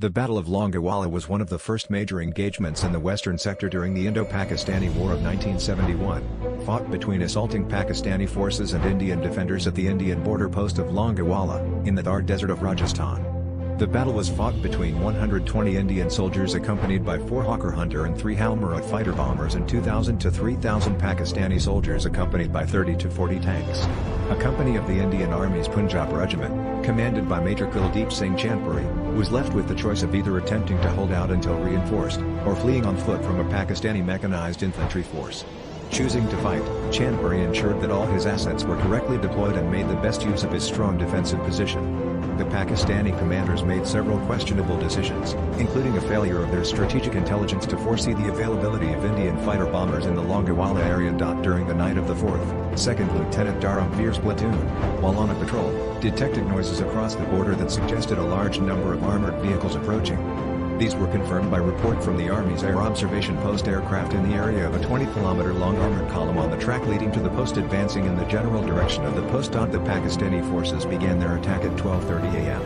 The Battle of Longewala was one of the first major engagements in the western sector during the Indo-Pakistani War of 1971, fought between assaulting Pakistani forces and Indian defenders at the Indian border post of Longewala, in the Thar Desert of Rajasthan. The battle was fought between 120 Indian soldiers accompanied by 4 Hawker Hunter and 3 Halmara fighter bombers and 2,000 to 3,000 Pakistani soldiers accompanied by 30 to 40 tanks. A company of the Indian Army's Punjab Regiment, commanded by Major Kuldeep Singh Chanpuri, was left with the choice of either attempting to hold out until reinforced, or fleeing on foot from a Pakistani mechanized infantry force. Choosing to fight, Chanpuri ensured that all his assets were correctly deployed and made the best use of his strong defensive position. The Pakistani commanders made several questionable decisions, including a failure of their strategic intelligence to foresee the availability of Indian fighter bombers in the Longewala area. During the night of the 4th, 2nd Lieutenant Dharamvir's platoon, while on a patrol, detected noises across the border that suggested a large number of armored vehicles approaching. These were confirmed by report from the Army's Air Observation Post aircraft in the area of a 20-kilometer-long armored column on the track leading to the post advancing in the general direction of the post. The Pakistani forces began their attack at 12:30 a.m.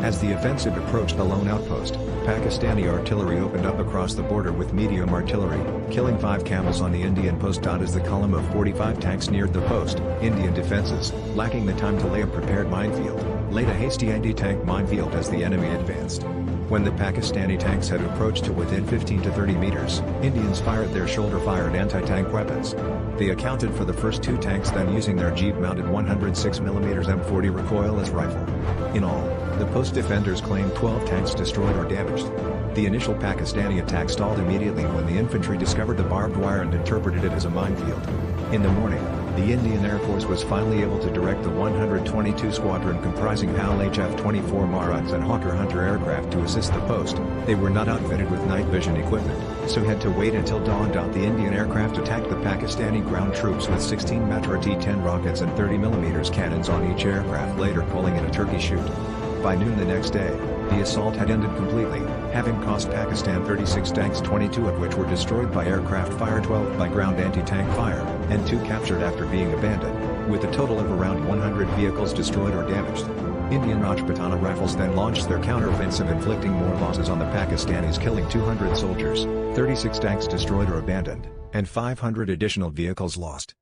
As the offensive approached the lone outpost, Pakistani artillery opened up across the border with medium artillery, killing 5 camels on the Indian post. As the column of 45 tanks neared the post, Indian defenses, lacking the time to lay a prepared minefield, laid a hasty anti-tank minefield as the enemy advanced. When the Pakistani tanks had approached to within 15 to 30 meters, Indians fired their shoulder-fired anti-tank weapons. They accounted for the first 2 tanks, then using their jeep-mounted 106mm M40 recoilless rifle. In all, the post defenders claimed 12 tanks destroyed or damaged. The initial Pakistani attack stalled immediately when the infantry discovered the barbed wire and interpreted it as a minefield. In the morning, the Indian Air Force was finally able to direct the 122 Squadron comprising PAL HF-24 Maruts and Hawker Hunter aircraft to assist the post. They were not outfitted with night vision equipment, so had to wait until dawn. The Indian aircraft attacked the Pakistani ground troops with 16 Matra T-10 rockets and 30mm cannons on each aircraft, later pulling in a turkey shoot. By noon the next day, the assault had ended completely, having cost Pakistan 36 tanks, 22 of which were destroyed by aircraft fire, 12 by ground anti-tank fire, and 2 captured after being abandoned, with a total of around 100 vehicles destroyed or damaged. Indian Rajputana rifles then launched their counteroffensive, inflicting more losses on the Pakistanis, killing 200 soldiers, 36 tanks destroyed or abandoned, and 500 additional vehicles lost.